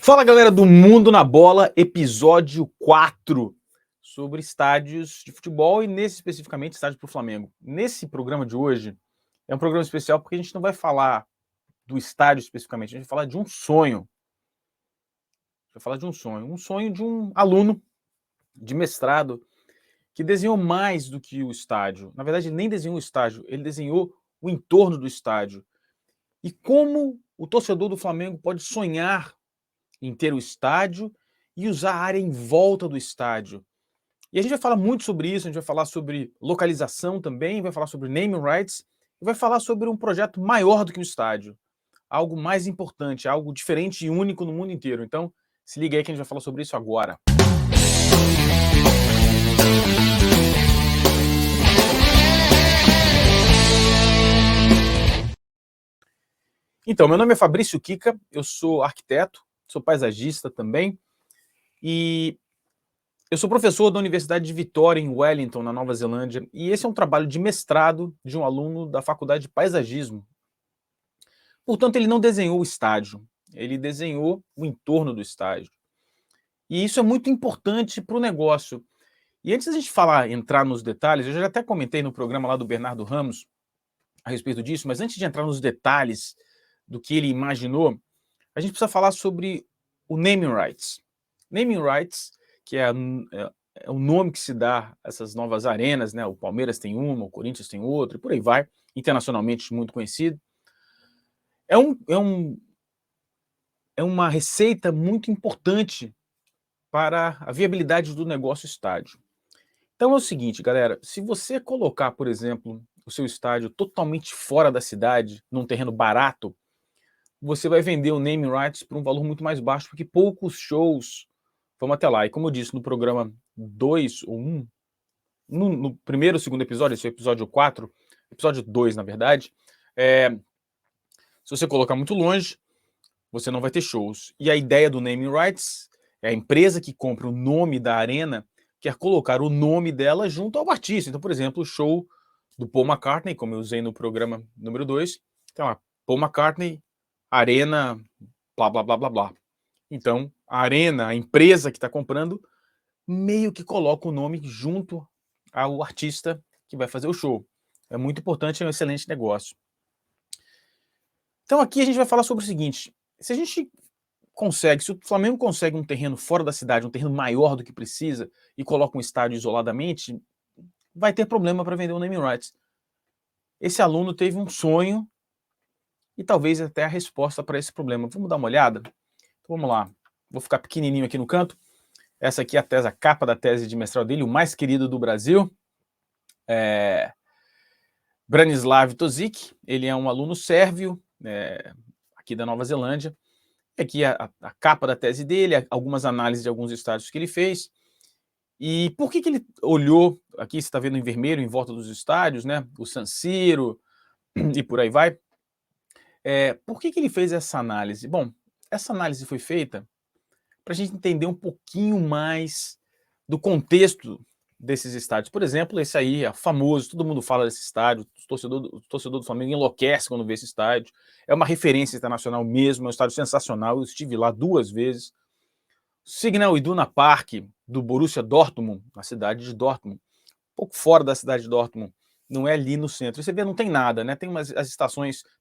Fala, galera do Mundo na Bola, episódio 4, sobre estádios de futebol e nesse especificamente estádio para o Flamengo. Nesse programa de hoje é um programa especial porque a gente não vai falar do estádio especificamente, a gente vai falar de um sonho. Vai falar de um sonho de um aluno de mestrado que desenhou mais do que o estádio. Na verdade, ele nem desenhou o estádio, ele desenhou o entorno do estádio. E como o torcedor do Flamengo pode sonhar em ter o estádio e usar a área em volta do estádio. E a gente vai falar muito sobre isso, a gente vai falar sobre localização também, vai falar sobre naming rights e vai falar sobre um projeto maior do que o estádio, algo mais importante, algo diferente e único no mundo inteiro. Então, se liga aí que a gente vai falar sobre isso agora. Então, meu nome é Fabrício Kika, eu sou arquiteto, sou paisagista também, e eu sou professor da Universidade de Vitória, em Wellington, na Nova Zelândia, e esse é um trabalho de mestrado de um aluno da Faculdade de Paisagismo. Portanto, ele não desenhou o estádio, ele desenhou o entorno do estádio. E isso é muito importante para o negócio. E antes da gente entrar nos detalhes, eu já até comentei no programa lá do Bernardo Ramos a respeito disso, mas antes de entrar nos detalhes do que ele imaginou, a gente precisa falar sobre o naming rights. Naming rights, que é o nome que se dá a essas novas arenas, né? O Palmeiras tem uma, o Corinthians tem outra, e por aí vai, internacionalmente muito conhecido. É uma receita muito importante para a viabilidade do negócio estádio. Então é o seguinte, galera, se você colocar, por exemplo, o seu estádio totalmente fora da cidade, num terreno barato, você vai vender o naming rights por um valor muito mais baixo, porque poucos shows vão até lá. E como eu disse no programa 2 ou 1, no primeiro ou segundo episódio, esse é o episódio 4, episódio 2, na verdade, se você colocar muito longe, você não vai ter shows. E a ideia do naming rights é a empresa que compra o nome da arena quer colocar o nome dela junto ao artista. Então, por exemplo, o show do Paul McCartney, como eu usei no programa número 2, então, Paul McCartney, arena, blá, blá, blá, blá, blá. Então, a arena, a empresa que está comprando, meio que coloca o nome junto ao artista que vai fazer o show. É muito importante, é um excelente negócio. Então aqui a gente vai falar sobre o seguinte, se o Flamengo consegue um terreno fora da cidade, um terreno maior do que precisa, e coloca um estádio isoladamente, vai ter problema para vender o naming rights. Esse aluno teve um sonho e talvez até a resposta para esse problema. Vamos dar uma olhada? Então vamos lá. Vou ficar pequenininho aqui no canto. Essa aqui é a capa da tese de mestrado dele, o mais querido do Brasil. Branislav Tozic, ele é um aluno sérvio, aqui da Nova Zelândia. Aqui a capa da tese dele, algumas análises de alguns estádios que ele fez. E por que ele olhou, aqui você está vendo em vermelho, em volta dos estádios, né? O San Siro e por aí vai. Por que ele fez essa análise? Bom, essa análise foi feita para a gente entender um pouquinho mais do contexto desses estádios. Por exemplo, esse aí é famoso, todo mundo fala desse estádio, o torcedor do Flamengo enlouquece quando vê esse estádio. É uma referência internacional mesmo, é um estádio sensacional, eu estive lá 2 vezes. Signal Iduna Park, do Borussia Dortmund, na cidade de Dortmund, um pouco fora da cidade de Dortmund, não é ali no centro. E você vê, não tem nada, né? Tem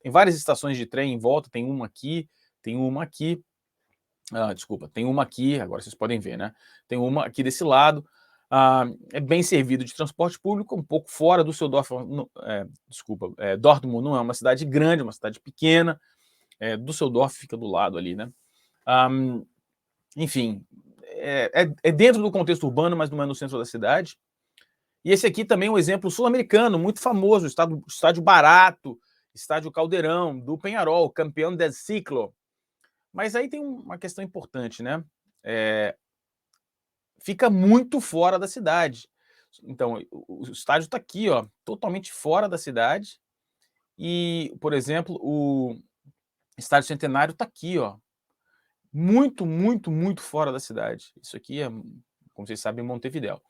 várias estações de trem em volta, tem uma aqui, tem uma aqui. Tem uma aqui, agora vocês podem ver, né? Tem uma aqui desse lado. É bem servido de transporte público, um pouco fora do Düsseldorf. Dortmund não é uma cidade grande, é uma cidade pequena. Düsseldorf fica do lado ali, né? Enfim, é dentro do contexto urbano, mas não é no centro da cidade. E esse aqui também é um exemplo sul-americano, muito famoso, estádio barato, estádio Caldeirão, do Peñarol, campeão del ciclo. Mas aí tem uma questão importante, né? Fica muito fora da cidade. Então, o estádio está aqui, ó, totalmente fora da cidade. E, por exemplo, o Estádio Centenário está aqui, ó, muito, muito, muito fora da cidade. Isso aqui é, como vocês sabem, Montevidéu.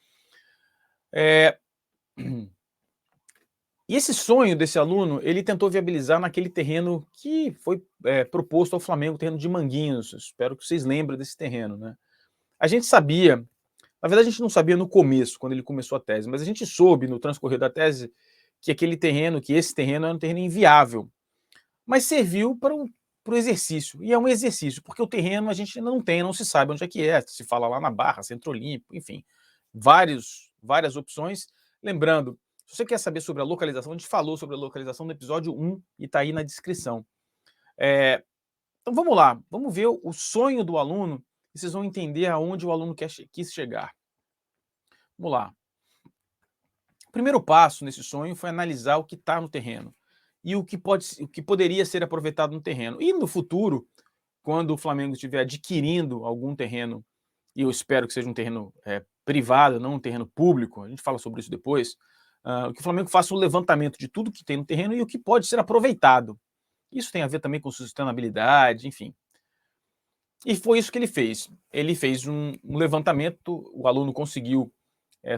E esse sonho desse aluno, ele tentou viabilizar naquele terreno que foi proposto ao Flamengo, o terreno de Manguinhos. Espero que vocês lembrem desse terreno, né? A gente sabia, na verdade a gente não sabia no começo, quando ele começou a tese, mas a gente soube no transcorrer da tese que esse terreno era um terreno inviável, mas serviu para o exercício, e é um exercício, porque o terreno a gente ainda não tem, não se sabe onde é, se fala lá na Barra, Centro Olímpico, enfim, várias opções. Lembrando, se você quer saber sobre a localização, a gente falou sobre a localização no episódio 1 e está aí na descrição. Então vamos lá, vamos ver o sonho do aluno e vocês vão entender aonde o aluno quis chegar. Vamos lá. O primeiro passo nesse sonho foi analisar o que está no terreno e o que poderia ser aproveitado no terreno. E no futuro, quando o Flamengo estiver adquirindo algum terreno, e eu espero que seja um terreno privado, não um terreno público, a gente fala sobre isso depois, que o Flamengo faça um levantamento de tudo que tem no terreno e o que pode ser aproveitado. Isso tem a ver também com sustentabilidade, enfim. E foi isso que ele fez. Ele fez um levantamento, o aluno conseguiu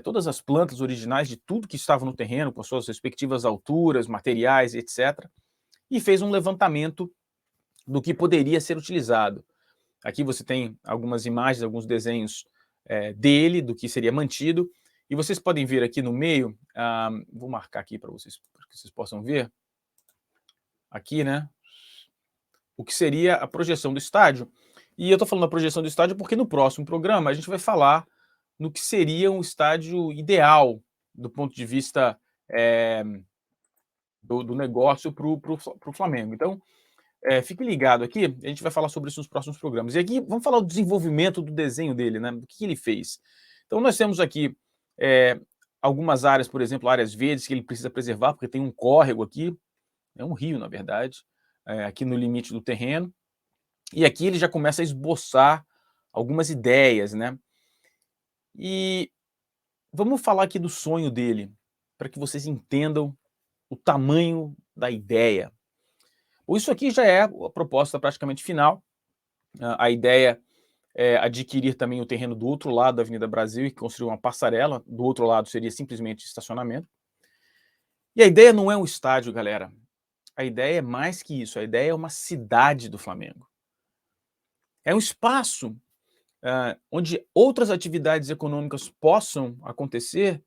todas as plantas originais de tudo que estava no terreno, com suas respectivas alturas, materiais, etc. E fez um levantamento do que poderia ser utilizado. Aqui você tem algumas imagens, alguns desenhos dele, do que seria mantido. E vocês podem ver aqui no meio, vou marcar aqui para que vocês possam ver, aqui, né, o que seria a projeção do estádio. E eu estou falando da projeção do estádio porque no próximo programa a gente vai falar no que seria um estádio ideal do ponto de vista do negócio para o Flamengo. Então, fique ligado aqui, a gente vai falar sobre isso nos próximos programas. E aqui vamos falar do desenvolvimento do desenho dele, né? Do que ele fez. Então, nós temos aqui algumas áreas, por exemplo, áreas verdes que ele precisa preservar, porque tem um córrego aqui, é um rio, na verdade, aqui no limite do terreno. E aqui ele já começa a esboçar algumas ideias, né? E vamos falar aqui do sonho dele, para que vocês entendam o tamanho da ideia. Isso aqui já é a proposta praticamente final. A ideia é adquirir também o terreno do outro lado da Avenida Brasil e construir uma passarela. Do outro lado seria simplesmente estacionamento. E a ideia não é um estádio, galera. A ideia é mais que isso. A ideia é uma cidade do Flamengo. É um espaço onde outras atividades econômicas possam acontecer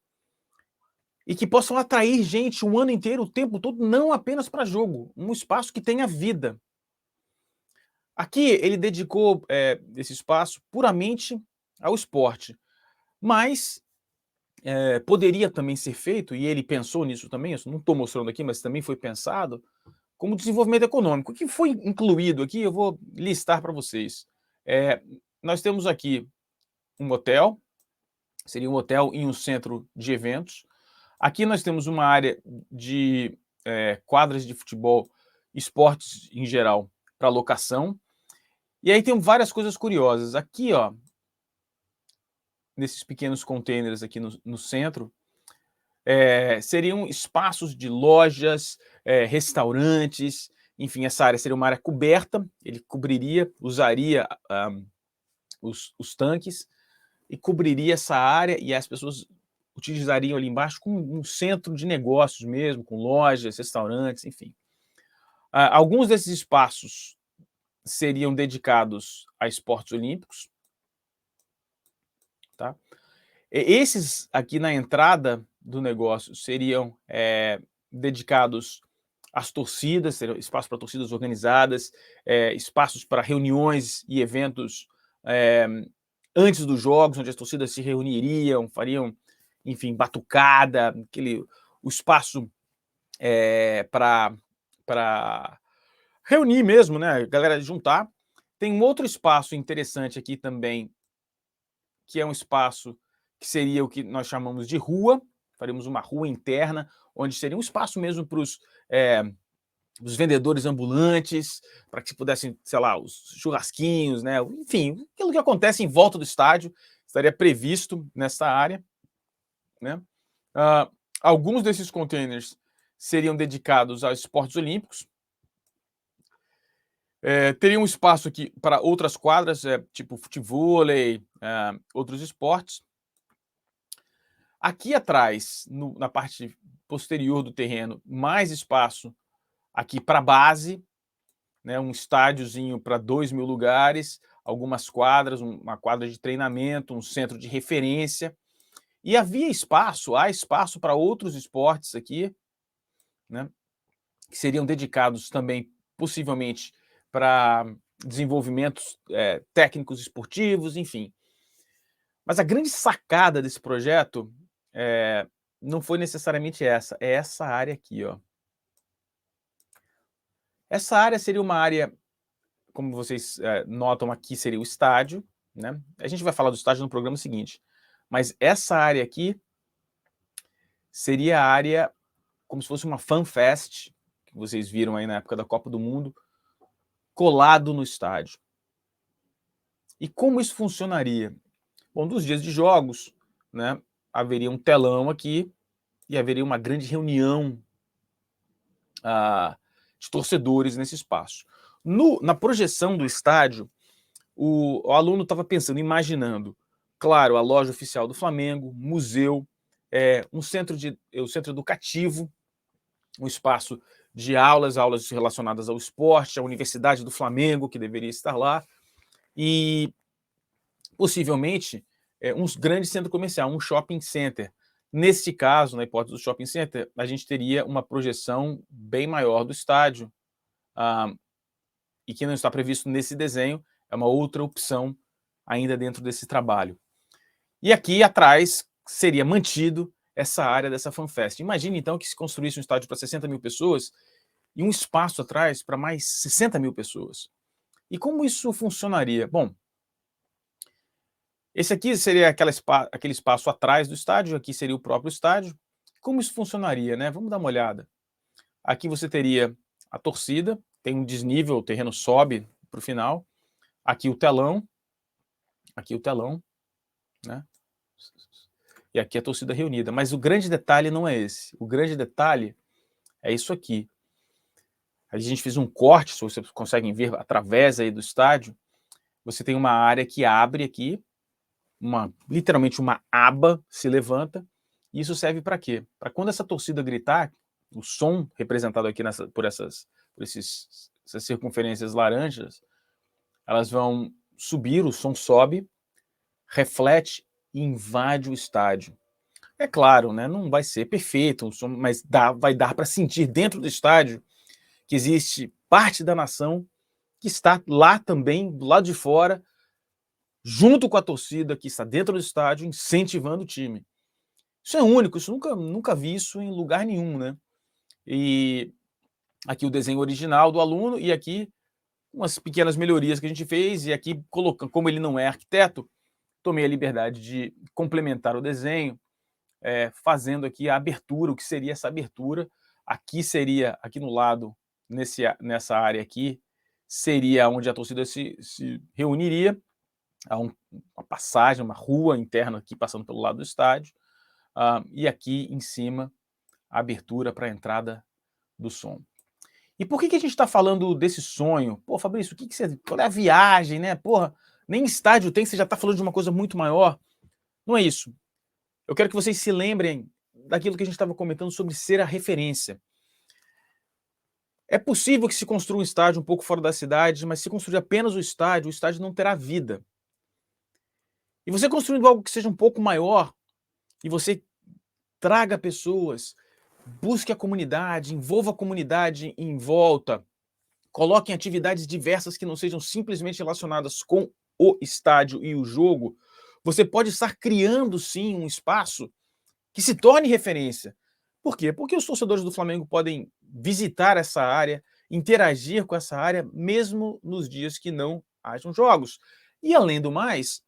e que possam atrair gente o ano inteiro, o tempo todo, não apenas para jogo. Um espaço que tenha vida. Aqui ele dedicou esse espaço puramente ao esporte, mas poderia também ser feito, e ele pensou nisso também, eu não estou mostrando aqui, mas também foi pensado, como desenvolvimento econômico. O que foi incluído aqui, eu vou listar para vocês. Nós temos aqui um hotel, seria um hotel em um centro de eventos. Aqui nós temos uma área de quadras de futebol, esportes em geral, para locação. E aí tem várias coisas curiosas. Aqui, ó, nesses pequenos containers aqui no centro, seriam espaços de lojas, restaurantes, enfim, essa área seria uma área coberta, ele usaria os tanques e cobriria essa área e as pessoas utilizariam ali embaixo como um centro de negócios mesmo, com lojas, restaurantes, enfim. Alguns desses espaços seriam dedicados a esportes olímpicos, tá? Esses aqui na entrada do negócio seriam dedicados às torcidas, seriam espaços para torcidas organizadas, espaços para reuniões e eventos antes dos jogos, onde as torcidas se reuniriam, fariam, enfim, batucada, o espaço para reunir mesmo, né, a galera juntar. Tem um outro espaço interessante aqui também, que é um espaço que seria o que nós chamamos de rua, faremos uma rua interna, onde seria um espaço mesmo para os vendedores ambulantes, para que se pudessem, sei lá, os churrasquinhos, né? Enfim, aquilo que acontece em volta do estádio estaria previsto nessa área, né? Alguns desses containers seriam dedicados aos esportes olímpicos. Teria um espaço aqui para outras quadras, tipo futevôlei, outros esportes. Aqui atrás, na parte posterior do terreno, mais espaço aqui para a base, né, um estádiozinho para 2.000 lugares, algumas quadras, uma quadra de treinamento, um centro de referência. E há espaço para outros esportes aqui, né, que seriam dedicados também, possivelmente, para desenvolvimentos técnicos esportivos, enfim. Mas a grande sacada desse projeto não foi necessariamente essa, é essa área aqui, ó. Essa área seria uma área, como vocês notam aqui, seria o estádio, né? A gente vai falar do estádio no programa seguinte, mas essa área aqui seria a área como se fosse uma FanFest, que vocês viram aí na época da Copa do Mundo, colado no estádio. E como isso funcionaria? Bom, dos dias de jogos, né, haveria um telão aqui e haveria uma grande reunião de torcedores nesse espaço. Na projeção do estádio, o aluno estava pensando, imaginando, claro, a loja oficial do Flamengo, museu, um centro educativo, um espaço de aulas relacionadas ao esporte, a Universidade do Flamengo, que deveria estar lá, e possivelmente um grande centro comercial, um shopping center. Neste caso, na hipótese do shopping center, a gente teria uma projeção bem maior do estádio, e que não está previsto nesse desenho, é uma outra opção ainda dentro desse trabalho. E aqui atrás seria mantido essa área dessa FanFest. Imagine então que se construísse um estádio para 60.000 pessoas e um espaço atrás para mais 60.000 pessoas. E como isso funcionaria? Bom, esse aqui seria aquele espaço atrás do estádio, aqui seria o próprio estádio. Como isso funcionaria, né? Vamos dar uma olhada. Aqui você teria a torcida, tem um desnível, o terreno sobe para o final. Aqui o telão, né? E aqui a torcida reunida. Mas o grande detalhe não é esse. O grande detalhe é isso aqui. A gente fez um corte, se vocês conseguem ver através aí do estádio. Você tem uma área que abre aqui, literalmente uma aba se levanta. E isso serve para quê? Para quando essa torcida gritar, o som representado aqui por essas circunferências laranjas, elas vão subir, o som sobe, reflete e invade o estádio. É claro, né, não vai ser perfeito, mas vai dar para sentir dentro do estádio que existe parte da nação que está lá também, do lado de fora, junto com a torcida que está dentro do estádio, incentivando o time. Isso é único, isso nunca vi isso em lugar nenhum, né? E aqui o desenho original do aluno e aqui umas pequenas melhorias que a gente fez, e aqui, como ele não é arquiteto, tomei a liberdade de complementar o desenho, fazendo aqui a abertura, o que seria essa abertura. Aqui seria, aqui no lado, nessa área aqui, seria onde a torcida se reuniria. Há uma passagem, uma rua interna aqui passando pelo lado do estádio, e aqui em cima a abertura para a entrada do som. E por que a gente está falando desse sonho? Pô, Fabrício, qual é a viagem, né? Porra, nem estádio tem, você já está falando de uma coisa muito maior. Não é isso. Eu quero que vocês se lembrem daquilo que a gente estava comentando sobre ser a referência. É possível que se construa um estádio um pouco fora da cidade, mas se construir apenas o estádio não terá vida. E você construindo algo que seja um pouco maior, e você traga pessoas, busque a comunidade, envolva a comunidade em volta, coloque em atividades diversas que não sejam simplesmente relacionadas com o estádio e o jogo, você pode estar criando, sim, um espaço que se torne referência. Por quê? Porque os torcedores do Flamengo podem visitar essa área, interagir com essa área, mesmo nos dias que não hajam jogos. E, além do mais,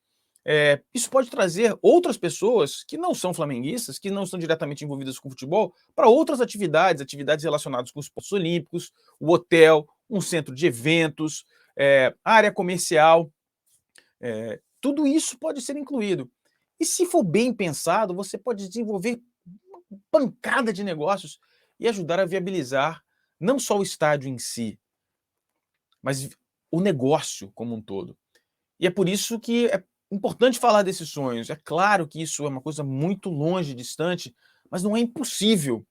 isso pode trazer outras pessoas que não são flamenguistas, que não estão diretamente envolvidas com futebol, para outras atividades relacionadas com os esportes olímpicos, o hotel, um centro de eventos, área comercial. Tudo isso pode ser incluído. E se for bem pensado, você pode desenvolver uma pancada de negócios e ajudar a viabilizar não só o estádio em si, mas o negócio como um todo. E é por isso que é importante falar desses sonhos. É claro que isso é uma coisa muito longe, distante, mas não é impossível.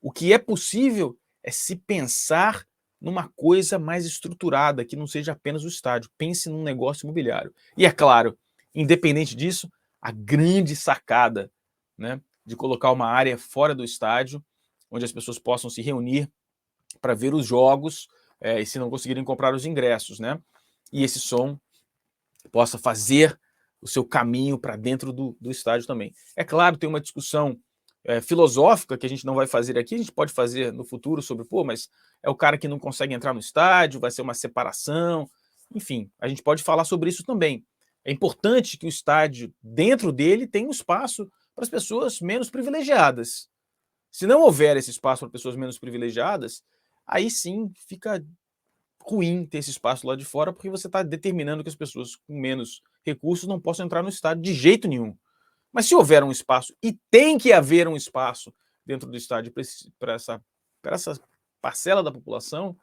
O que é possível é se pensar numa coisa mais estruturada, que não seja apenas o estádio. Pense num negócio imobiliário. E é claro, independente disso, a grande sacada, né, de colocar uma área fora do estádio, onde as pessoas possam se reunir para ver os jogos, e se não conseguirem comprar os ingressos, né? E esse som possa fazer o seu caminho para dentro do estádio também. É claro, tem uma discussão filosófica que a gente não vai fazer aqui, a gente pode fazer no futuro sobre, pô, mas é o cara que não consegue entrar no estádio, vai ser uma separação, enfim, a gente pode falar sobre isso também. É importante que o estádio, dentro dele, tenha um espaço para as pessoas menos privilegiadas. Se não houver esse espaço para pessoas menos privilegiadas, aí sim fica ruim ter esse espaço lá de fora, porque você está determinando que as pessoas com menos recursos não possam entrar no estádio de jeito nenhum. Mas se houver um espaço, e tem que haver um espaço dentro do estádio para essa parcela da população,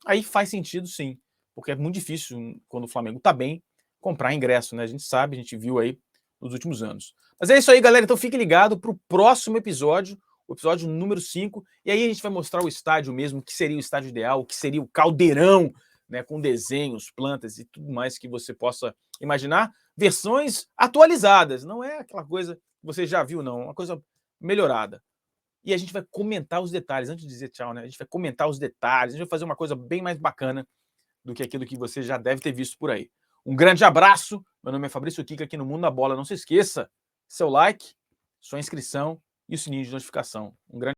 aí faz sentido sim, porque é muito difícil, quando o Flamengo está bem, comprar ingresso, né? A gente sabe, a gente viu aí nos últimos anos. Mas é isso aí, galera. Então fique ligado para o próximo episódio, o episódio número 5, e aí a gente vai mostrar o estádio mesmo, o que seria o estádio ideal, o que seria o caldeirão, né, com desenhos, plantas e tudo mais que você possa imaginar, versões atualizadas, não é aquela coisa que você já viu, não, é uma coisa melhorada. E a gente vai comentar os detalhes, antes de dizer tchau, né? A gente vai comentar os detalhes, a gente vai fazer uma coisa bem mais bacana do que aquilo que você já deve ter visto por aí. Um grande abraço, meu nome é Fabrício Kika aqui no Mundo da Bola. Não se esqueça, seu like, sua inscrição e o sininho de notificação. Um grande